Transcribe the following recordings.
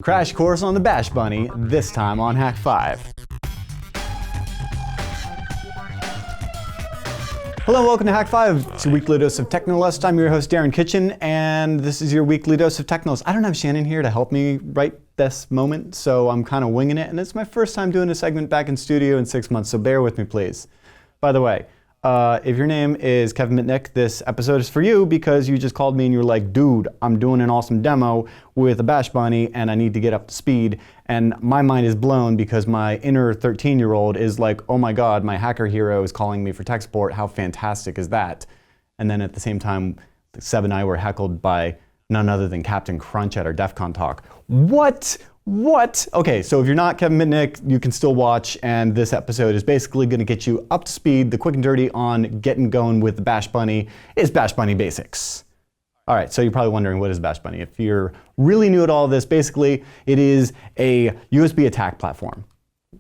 Crash course on the Bash Bunny, this time on Hak5. Hello and welcome to Hak5. It's your weekly dose of Technolist. I'm your host Darren Kitchen, and this is your weekly dose of Technolist. I don't have Shannon here to help me right this moment, so I'm kind of winging it, and it's my first time doing a segment back in studio in 6 months, so bear with me please. By the way, if your name is Kevin Mitnick, this episode is for you because you just called me and you were like, dude, I'm doing an awesome demo with a Bash Bunny and I need to get up to speed. And my mind is blown because my inner 13-year-old is like, oh my God, my hacker hero is calling me for tech support. How fantastic is that? And then at the same time, Seb and I were heckled by none other than Captain Crunch at our DEF CON talk. What? Okay, so if you're not Kevin Mitnick, you can still watch, and this episode is basically going to get you up to speed, the quick and dirty on getting going with the Bash Bunny is Bash Bunny basics. All right, so you're probably wondering, what is Bash Bunny? If you're really new at all this, basically it is a USB attack platform.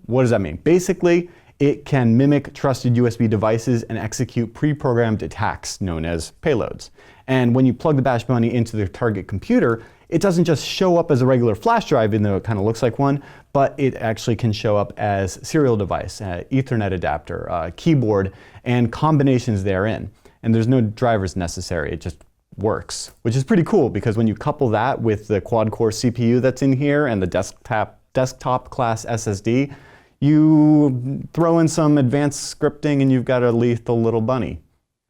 What does that mean? Basically, it can mimic trusted USB devices and execute pre-programmed attacks known as payloads. And when you plug the Bash Bunny into the target computer, it doesn't just show up as a regular flash drive, even though it kind of looks like one, but it actually can show up as serial device, Ethernet adapter, keyboard, and combinations therein. And there's no drivers necessary, it just works, which is pretty cool because when you couple that with the quad-core CPU that's in here and the desktop class SSD, you throw in some advanced scripting and you've got a lethal little bunny.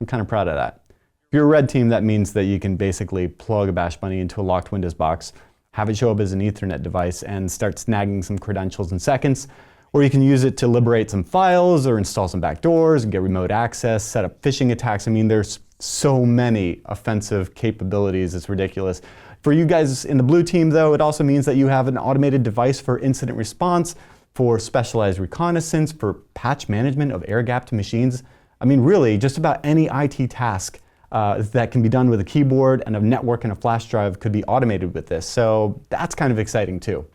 I'm kind of proud of that. If you're a red team, that means that you can basically plug a Bash Bunny into a locked Windows box, have it show up as an Ethernet device, and start snagging some credentials in seconds. Or you can use it to liberate some files or install some backdoors and get remote access, set up phishing attacks. I mean, there's so many offensive capabilities, it's ridiculous. For you guys in the blue team, though, it also means that you have an automated device for incident response, for specialized reconnaissance, for patch management of air-gapped machines. I mean, really, just about any IT task that can be done with a keyboard and a network and a flash drive could be automated with this. So that's kind of exciting too.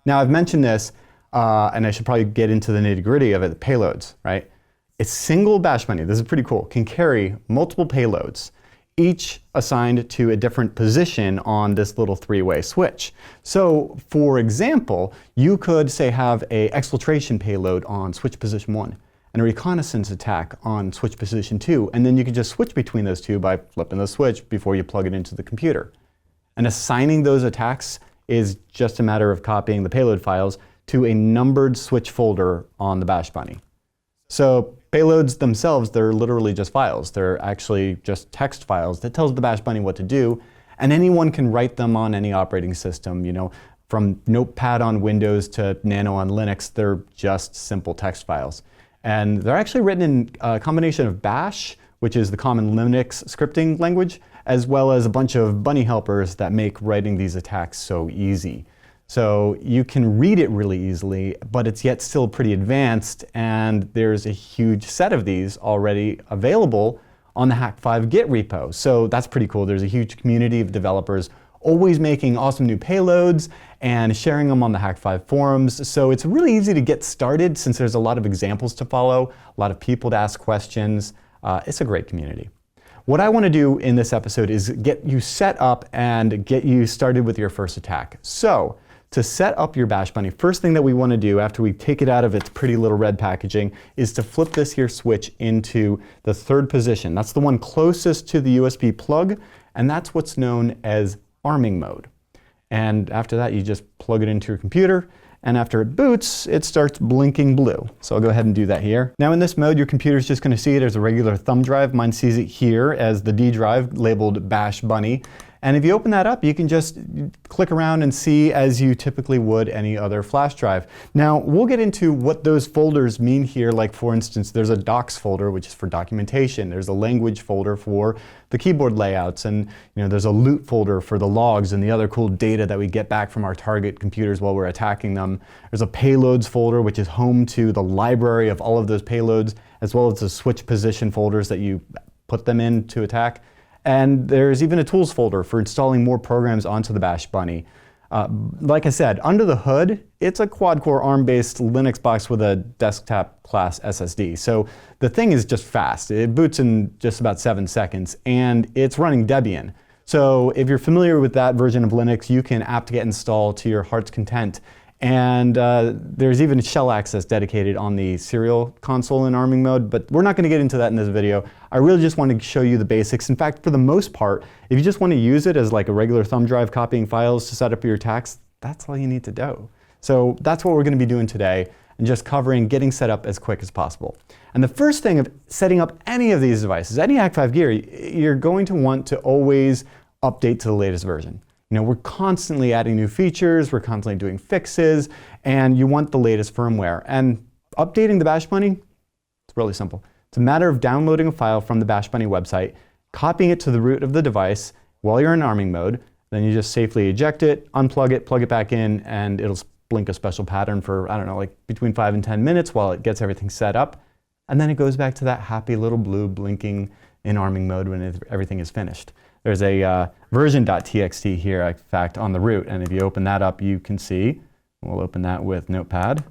Now I've mentioned this, and I should probably get into the nitty-gritty of it, the payloads, right? A single Bash Bunny, this is pretty cool, can carry multiple payloads, each assigned to a different position on this little three-way switch. So for example, you could say have an exfiltration payload on switch position 1 and a reconnaissance attack on switch position 2, and then you can just switch between those two by flipping the switch before you plug it into the computer. And assigning those attacks is just a matter of copying the payload files to a numbered switch folder on the Bash Bunny. So payloads themselves, they're literally just files. They're actually just text files that tells the Bash Bunny what to do, and anyone can write them on any operating system, you know, from Notepad on Windows to Nano on Linux. They're just simple text files. And they're actually written in a combination of Bash, which is the common Linux scripting language, as well as a bunch of bunny helpers that make writing these attacks so easy. So you can read it really easily, but it's yet still pretty advanced, and there's a huge set of these already available on the Hak5 Git repo. So that's pretty cool. There's a huge community of developers always making awesome new payloads and sharing them on the Hak5 forums. So it's really easy to get started since there's a lot of examples to follow, a lot of people to ask questions. It's a great community. What I want to do in this episode is get you set up and get you started with your first attack. So to set up your Bash Bunny, first thing that we want to do after we take it out of its pretty little red packaging is to flip this here switch into the third position. That's the one closest to the USB plug, and that's what's known as arming mode. And after that, you just plug it into your computer, and after it boots, it starts blinking blue. So I'll go ahead and do that here. Now in this mode, your computer is just going to see it as a regular thumb drive. Mine sees it here as the D drive labeled Bash Bunny. And if you open that up, you can just click around and see as you typically would any other flash drive. Now, we'll get into what those folders mean here. Like for instance, there's a docs folder, which is for documentation. There's a language folder for the keyboard layouts. And there's a loot folder for the logs and the other cool data that we get back from our target computers while we're attacking them. There's a payloads folder, which is home to the library of all of those payloads, as well as the switch position folders that you put them in to attack. And there's even a tools folder for installing more programs onto the Bash Bunny. Like I said, under the hood, it's a quad-core ARM-based Linux box with a desktop class SSD. So the thing is just fast. It boots in just about 7 seconds, and it's running Debian. So if you're familiar with that version of Linux, you can apt-get install to your heart's content. And there's even shell access dedicated on the serial console in arming mode, but we're not going to get into that in this video. I really just want to show you the basics. In fact, for the most part, if you just want to use it as like a regular thumb drive copying files to set up your attacks, that's all you need to do. So that's what we're going to be doing today, and just covering getting set up as quick as possible. And the first thing of setting up any of these devices, any Hak5 gear, you're going to want to always update to the latest version. You know, we're constantly adding new features, we're constantly doing fixes, and you want the latest firmware. And updating the Bash Bunny, it's really simple. It's a matter of downloading a file from the Bash Bunny website, copying it to the root of the device while you're in arming mode, then you just safely eject it, unplug it, plug it back in, and it'll blink a special pattern for, I don't know, like between 5 and 10 minutes while it gets everything set up. And then it goes back to that happy little blue blinking in arming mode when everything is finished. There's a version.txt here, in fact, on the root, and if you open that up, you can see, we'll open that with Notepad,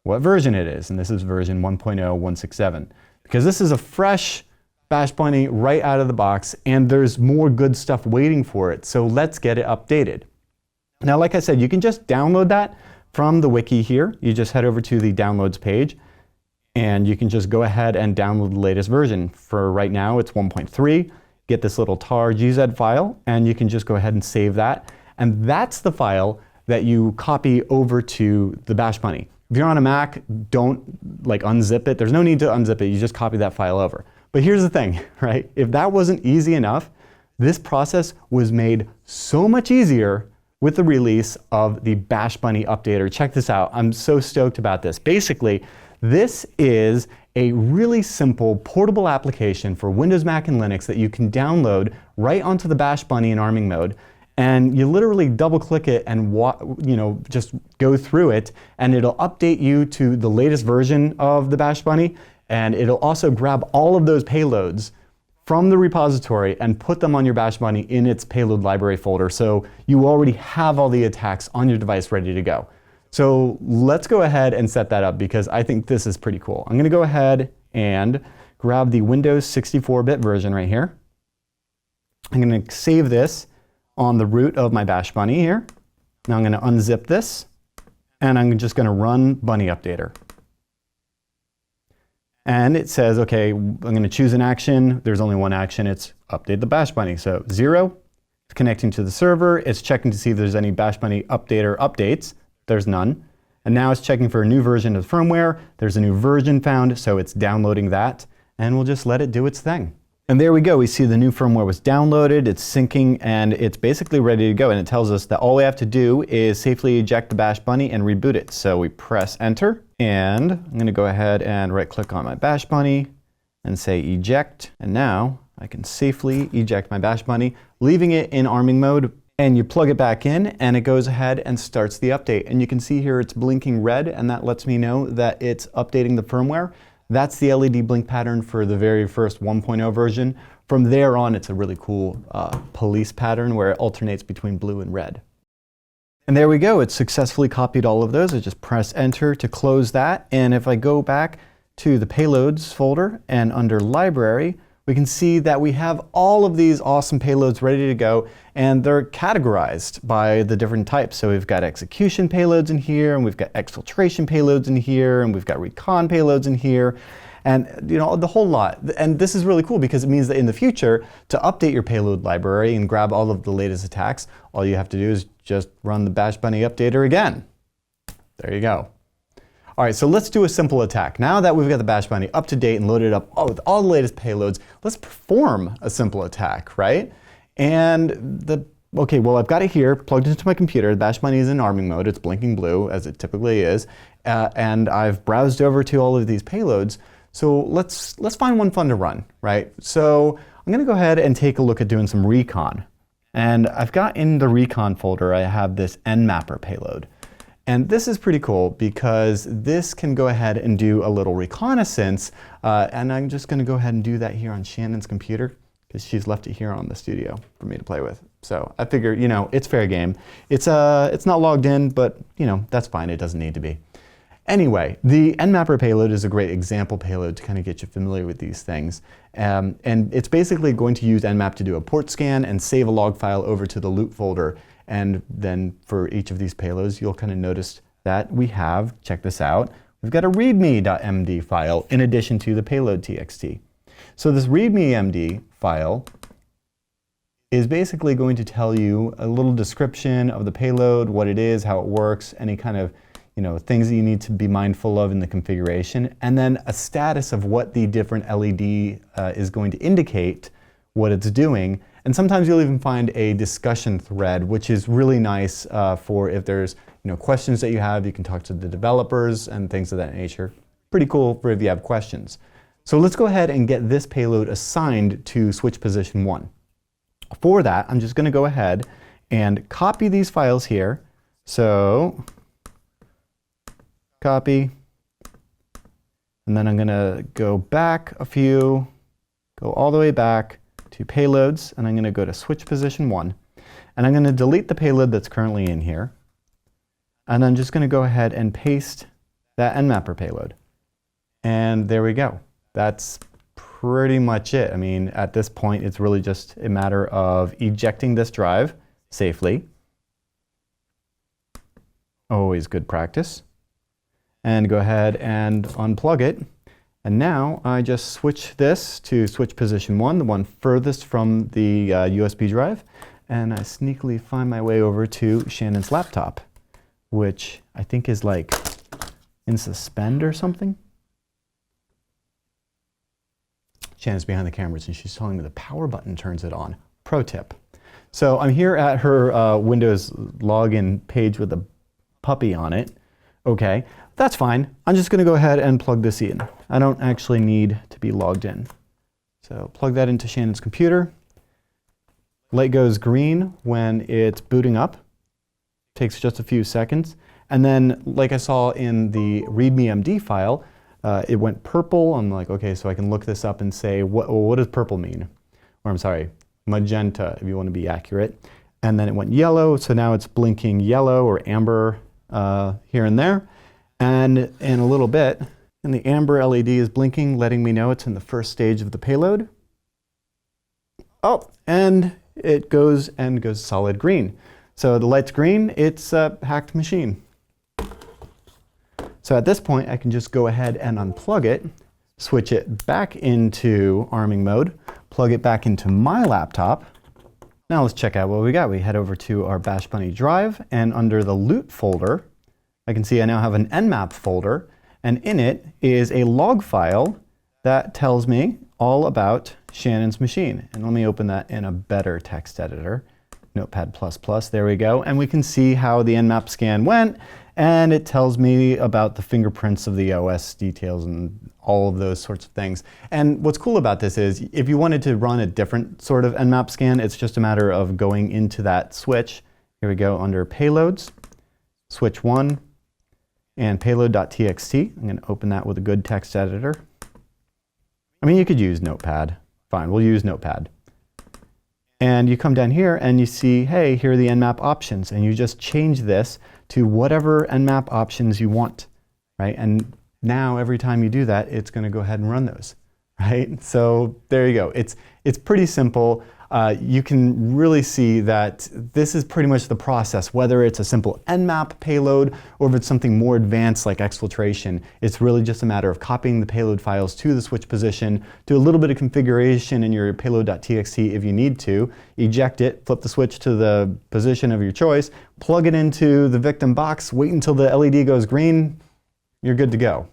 what version it is, and this is version 1.0.167. Because this is a fresh Bash Bunny right out of the box, and there's more good stuff waiting for it, so let's get it updated. Now, like I said, you can just download that from the wiki here. You just head over to the downloads page, and you can just go ahead and download the latest version. For right now, it's 1.3. Get this little tar gz file, and you can just go ahead and save that. And that's the file that you copy over to the Bash Bunny. If you're on a Mac, don't like unzip it. There's no need to unzip it. You just copy that file over. But here's the thing, right? If that wasn't easy enough, this process was made so much easier with the release of the Bash Bunny updater. Check this out. I'm so stoked about this. Basically, this is a really simple portable application for Windows, Mac, and Linux that you can download right onto the Bash Bunny in arming mode. And you literally double click it and just go through it, and it'll update you to the latest version of the Bash Bunny. And it'll also grab all of those payloads from the repository and put them on your Bash Bunny in its Payload Library folder. So you already have all the attacks on your device ready to go. So let's go ahead and set that up, because I think this is pretty cool. I'm going to go ahead and grab the Windows 64-bit version right here. I'm going to save this on the root of my Bash Bunny here. Now I'm going to unzip this, and I'm just going to run Bunny Updater. And it says, okay, I'm going to choose an action. There's only one action. It's update the Bash Bunny. So 0, it's connecting to the server. It's checking to see if there's any Bash Bunny updater updates. There's none. And now it's checking for a new version of firmware. There's a new version found, so it's downloading that. And we'll just let it do its thing. And there we go. We see the new firmware was downloaded. It's syncing, and it's basically ready to go. And it tells us that all we have to do is safely eject the Bash Bunny and reboot it. So we press Enter. And I'm going to go ahead and right-click on my Bash Bunny and say Eject. And now I can safely eject my Bash Bunny, leaving it in arming mode. And you plug it back in, and it goes ahead and starts the update. And you can see here it's blinking red, and that lets me know that it's updating the firmware. That's the LED blink pattern for the very first 1.0 version. From there on, it's a really cool police pattern where it alternates between blue and red. And there we go. It successfully copied all of those. I just press Enter to close that. And if I go back to the Payloads folder and under Library, we can see that we have all of these awesome payloads ready to go, and they're categorized by the different types. So we've got execution payloads in here, and we've got exfiltration payloads in here, and we've got recon payloads in here, and the whole lot. And this is really cool because it means that in the future, to update your payload library and grab all of the latest attacks, all you have to do is just run the Bash Bunny updater again. There you go. All right, so let's do a simple attack. Now that we've got the Bash Bunny up to date and loaded up with all the latest payloads, let's perform a simple attack, right? And okay, well, I've got it here plugged into my computer. The Bash Bunny is in arming mode. It's blinking blue, as it typically is. And I've browsed over to all of these payloads. So let's find one fun to run, right? So I'm going to go ahead and take a look at doing some recon. And I've got in the recon folder, I have this nmapper payload. And this is pretty cool because this can go ahead and do a little reconnaissance. And I'm just going to go ahead and do that here on Shannon's computer because she's left it here on the studio for me to play with. So I figure, it's fair game. It's not logged in, but that's fine. It doesn't need to be. Anyway, the nmapper payload is a great example payload to kind of get you familiar with these things. And it's basically going to use nmap to do a port scan and save a log file over to the loot folder. And then for each of these payloads, you'll kind of notice that we have, check this out, we've got a readme DMD file in addition to the payload.txt. So this readme DMD file is basically going to tell you a little description of the payload, what it is, how it works, any kind of things that you need to be mindful of in the configuration, and then a status of what the different LED is going to indicate what it's doing. And sometimes you'll even find a discussion thread, which is really nice for if there's questions that you have, you can talk to the developers and things of that nature. Pretty cool for if you have questions. So let's go ahead and get this payload assigned to switch position 1. For that, I'm just going to go ahead and copy these files here. So copy, and then I'm going to go back a few, go all the way back to payloads, and I'm going to go to switch position 1, and I'm going to delete the payload that's currently in here, and I'm just going to go ahead and paste that nmapper payload. And there we go. That's pretty much it. I mean, at this point, it's really just a matter of ejecting this drive safely. Always good practice. And go ahead and unplug it. And now I just switch this to switch position 1, the one furthest from the USB drive. And I sneakily find my way over to Shannon's laptop, which I think is like in suspend or something. Shannon's behind the cameras and she's telling me the power button turns it on. Pro tip. So I'm here at her Windows login page with a puppy on it. Okay, that's fine. I'm just going to go ahead and plug this in. I don't actually need to be logged in. So plug that into Shannon's computer. Light goes green when it's booting up. Takes just a few seconds. And then, like I saw in the readme DMD file, it went purple. I'm like, okay, so I can look this up and say, what does purple mean? Or I'm sorry, magenta, if you want to be accurate. And then it went yellow, so now it's blinking yellow or amber here and there. And in a little bit, and the amber LED is blinking, letting me know it's in the first stage of the payload. Oh, and it goes solid green. So the light's green, it's a hacked machine. So at this point, I can just go ahead and unplug it, switch it back into arming mode, plug it back into my laptop. Now let's check out what we got. We head over to our Bash Bunny drive, and under the loot folder, I can see I now have an nmap folder, and in it is a log file that tells me all about Shannon's machine. And let me open that in a better text editor. Notepad++, there we go. And we can see how the nmap scan went, and it tells me about the fingerprints of the OS details and all of those sorts of things. And what's cool about this is if you wanted to run a different sort of nmap scan, it's just a matter of going into that switch. Here we go under payloads, switch 1, and payload.txt. I'm going to open that with a good text editor. I mean, you could use Notepad. Fine, we'll use Notepad. And you come down here and you see, hey, here are the nmap options. And you just change this to whatever nmap options you want, right? And now every time you do that, it's going to go ahead and run those, right? So there you go. It's pretty simple. You can really see that this is pretty much the process, whether it's a simple nmap payload or if it's something more advanced like exfiltration. It's really just a matter of copying the payload files to the switch position, do a little bit of configuration in your payload.txt if you need to, eject it, flip the switch to the position of your choice, plug it into the victim box, wait until the LED goes green, you're good to go.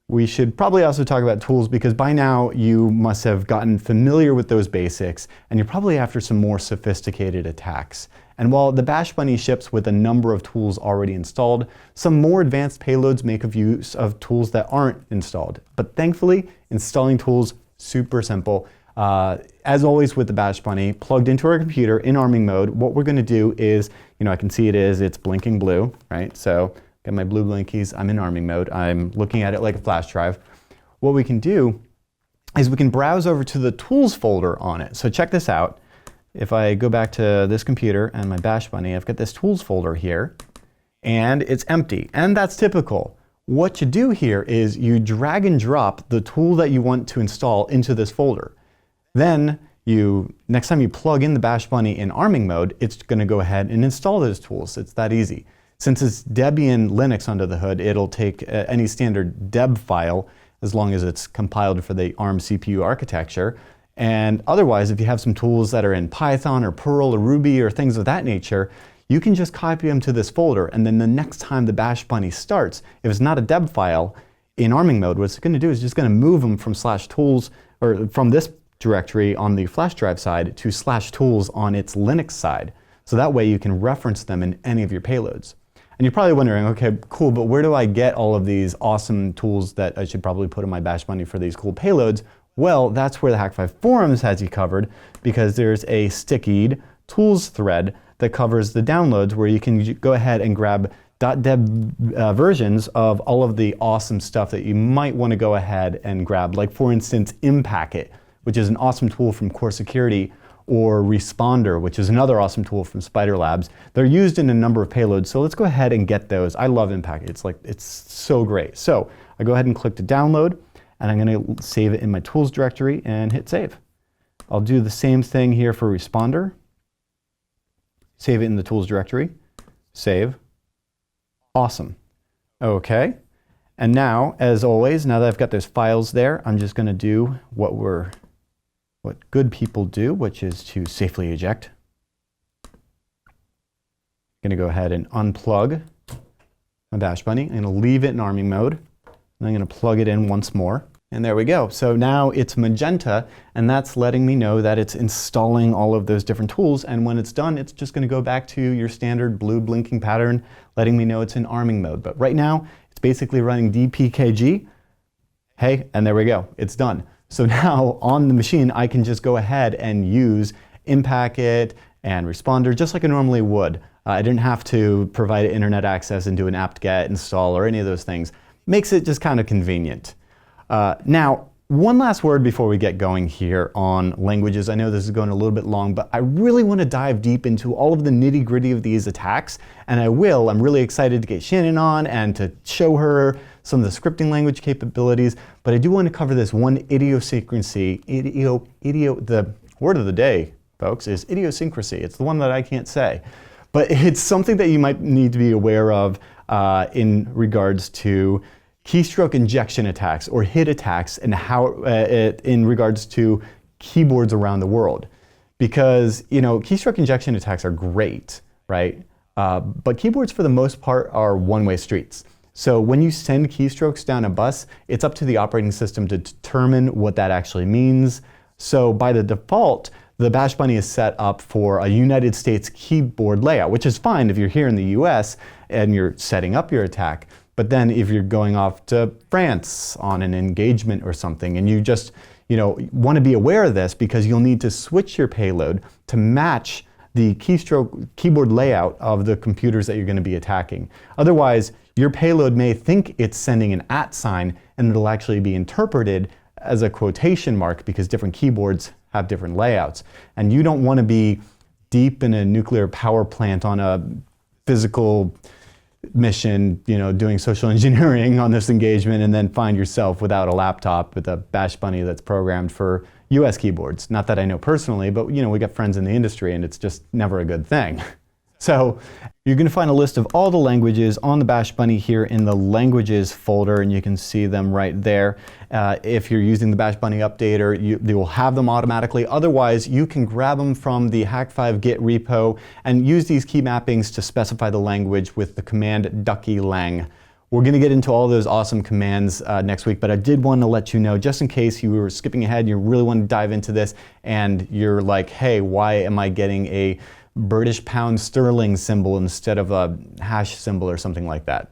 We should probably also talk about tools because by now you must have gotten familiar with those basics and you're probably after some more sophisticated attacks. And while the Bash Bunny ships with a number of tools already installed, some more advanced payloads make use of tools that aren't installed. But thankfully, installing tools, super simple. As always with the Bash Bunny, plugged into our computer in arming mode, what we're gonna do is, I can see it's blinking blue, right? So got my blue blinkies, I'm in arming mode. I'm looking at it like a flash drive. What we can do is we can browse over to the tools folder on it. So check this out. If I go back to this computer and my Bash Bunny, I've got this tools folder here and it's empty. And that's typical. what you do here is you drag and drop the tool that you want to install into this folder. Then next time you plug in the Bash Bunny in arming mode, it's going to go ahead and install those tools. It's that easy. Since it's Debian Linux under the hood, it'll take any standard deb file as long as it's compiled for the ARM CPU architecture. And otherwise, if you have some tools that are in Python or Perl or Ruby or things of that nature, you can just copy them to this folder, and then the next time the Bash Bunny starts, if it's not a deb file in arming mode, what it's going to do is just going to move them from /tools, or from this directory on the flash drive side to /tools on its Linux side. So that way you can reference them in any of your payloads. And you're probably wondering, okay, cool, but where do I get all of these awesome tools that I should probably put in my Bash Bunny for these cool payloads? Well, that's where the Hak5 forums has you covered, because there's a stickied tools thread that covers the downloads where you can go ahead and grab .deb versions of all of the awesome stuff that you might want to go ahead and grab. Like for instance, Impacket, which is an awesome tool from Core Security, or Responder, which is another awesome tool from Spider Labs. They're used in a number of payloads, so let's go ahead and get those. I love Impacket, it's so great. So I go ahead and click to download, and I'm going to save it in my tools directory and hit save. I'll do the same thing here for Responder. Save it in the tools directory, save. Awesome. Okay. And now, as always, now that I've got those files there, I'm just going to do what good people do, which is to safely eject. I'm going to go ahead and unplug my Bash Bunny. I'm going to leave it in arming mode, and I'm going to plug it in once more. And there we go. So now it's magenta, and that's letting me know that it's installing all of those different tools. And when it's done, it's just going to go back to your standard blue blinking pattern, letting me know it's in arming mode. But right now, it's basically running dpkg. Hey, and there we go. It's done. So now on the machine, I can just go ahead and use Impacket and Responder just like I normally would. I didn't have to provide internet access and do an apt-get install or any of those things. Makes it just kind of convenient. Now, one last word before we get going here on languages. I know this is going a little bit long, but I really want to dive deep into all of the nitty-gritty of these attacks, and I will. I'm really excited to get Shannon on and to show her some of the scripting language capabilities, but I do want to cover this one idiosyncrasy. The word of the day, folks, is idiosyncrasy. It's the one that I can't say. But it's something that you might need to be aware of in regards to keystroke injection attacks or hit attacks, and how in regards to keyboards around the world. Because, you know, keystroke injection attacks are great, right? But keyboards for the most part are one-way streets. So when you send keystrokes down a bus, it's up to the operating system to determine what that actually means. So by the default, the Bash Bunny is set up for a United States keyboard layout, which is fine if you're here in the US and you're setting up your attack. But then if you're going off to France on an engagement or something, and you just, want to be aware of this, because you'll need to switch your payload to match the keyboard layout of the computers that you're going to be attacking. Otherwise, your payload may think it's sending an @ sign, and it'll actually be interpreted as a quotation mark, because different keyboards have different layouts. And you don't want to be deep in a nuclear power plant on a physical mission, doing social engineering on this engagement, and then find yourself without a laptop with a Bash Bunny that's programmed for US keyboards. Not that I know personally, but we got friends in the industry, and it's just never a good thing. So you're going to find a list of all the languages on the Bash Bunny here in the languages folder, and you can see them right there. If you're using the Bash Bunny updater, they will have them automatically. Otherwise, you can grab them from the Hak5 Git repo and use these key mappings to specify the language with the command ducky-lang. We're going to get into all those awesome commands next week, but I did want to let you know, just in case you were skipping ahead and you really want to dive into this, and you're like, hey, why am I getting a British pound sterling symbol instead of a hash symbol or something like that?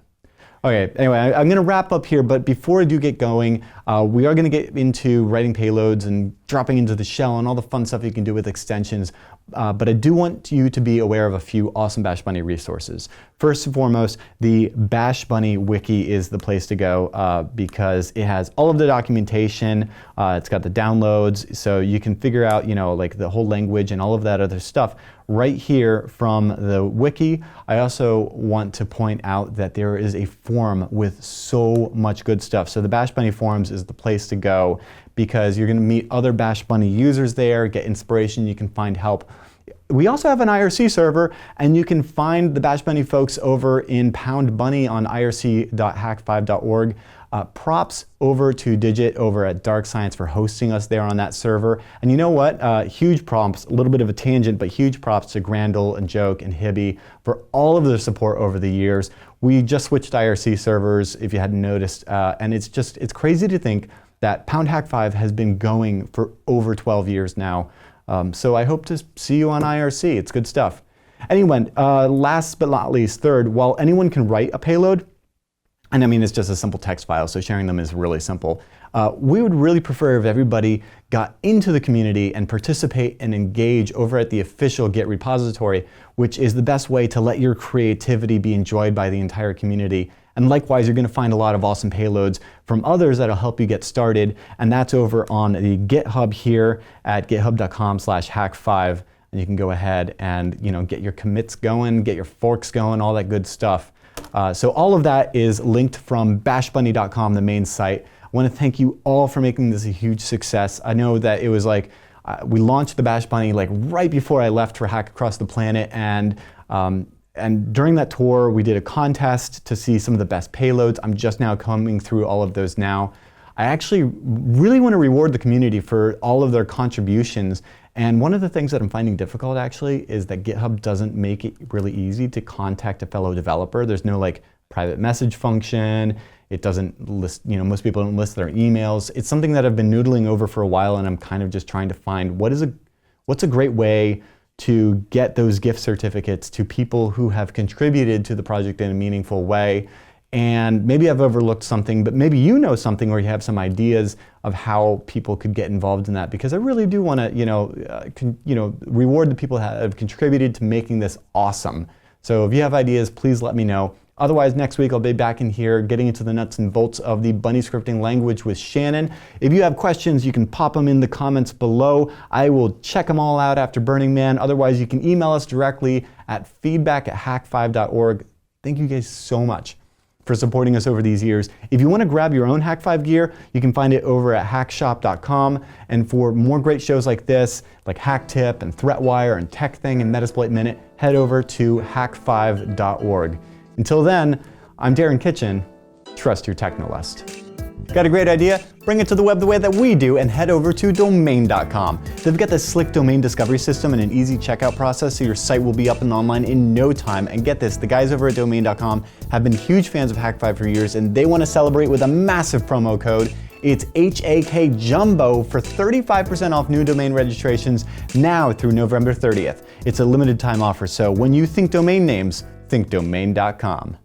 Okay, anyway, I'm going to wrap up here, but before I do get going, we are going to get into writing payloads and dropping into the shell and all the fun stuff you can do with extensions. But I do want you to be aware of a few awesome Bash Bunny resources. First and foremost, the Bash Bunny wiki is the place to go because it has all of the documentation. It's got the downloads, so you can figure out, like the whole language and all of that other stuff right here from the wiki. I also want to point out that there is a forum with so much good stuff. So the Bash Bunny forums is the place to go because you're going to meet other Bash Bunny users there, get inspiration, you can find help. We also have an IRC server, and you can find the Bash Bunny folks over in #bunny on irc.hak5.org. Props over to Digit over at Dark Science for hosting us there on that server. And you know what? Huge props, a little bit of a tangent, but huge props to Grandel and Joke and Hibby for all of their support over the years. We just switched IRC servers, if you hadn't noticed, and it's crazy to think that Hak5 has been going for over 12 years now. So I hope to see you on IRC. It's good stuff. Anyway, last but not least, third, while anyone can write a payload, and I mean it's just a simple text file, so sharing them is really simple, we would really prefer if everybody got into the community and participate and engage over at the official Git repository, which is the best way to let your creativity be enjoyed by the entire community. And likewise, you're going to find a lot of awesome payloads from others that'll help you get started. And that's over on the GitHub here at github.com/hak5. And you can go ahead and get your commits going, get your forks going, all that good stuff. So all of that is linked from bashbunny.com, the main site. I want to thank you all for making this a huge success. I know that it was like, we launched the Bash Bunny like right before I left for Hack Across the Planet, and during that tour, we did a contest to see some of the best payloads. I'm just now coming through all of those now. I actually really want to reward the community for all of their contributions. And one of the things that I'm finding difficult actually is that GitHub doesn't make it really easy to contact a fellow developer. There's no like private message function. It doesn't list, most people don't list their emails. It's something that I've been noodling over for a while, and I'm kind of just trying to find what's a great way to get those gift certificates to people who have contributed to the project in a meaningful way. And maybe I've overlooked something, but maybe you know something or you have some ideas of how people could get involved in that, because I really do want to, reward the people that have contributed to making this awesome. So if you have ideas, please let me know. Otherwise, next week I'll be back in here getting into the nuts and bolts of the bunny scripting language with Shannon. If you have questions, you can pop them in the comments below. I will check them all out after Burning Man. Otherwise, you can email us directly at feedback@hak5.org. Thank you guys so much for supporting us over these years. If you want to grab your own Hak5 gear, you can find it over at hackshop.com. And for more great shows like this, like Hack Tip and ThreatWire and Tech Thing and Metasploit Minute, head over to hak5.org. Until then, I'm Darren Kitchen. Trust your technolust. Got a great idea? Bring it to the web the way that we do and head over to domain.com. They've got this slick domain discovery system and an easy checkout process, so your site will be up and online in no time. And get this, the guys over at domain.com have been huge fans of Hak5 for years, and they want to celebrate with a massive promo code. It's HAK Jumbo for 35% off new domain registrations now through November 30th. It's a limited time offer, so when you think domain names, think domain.com.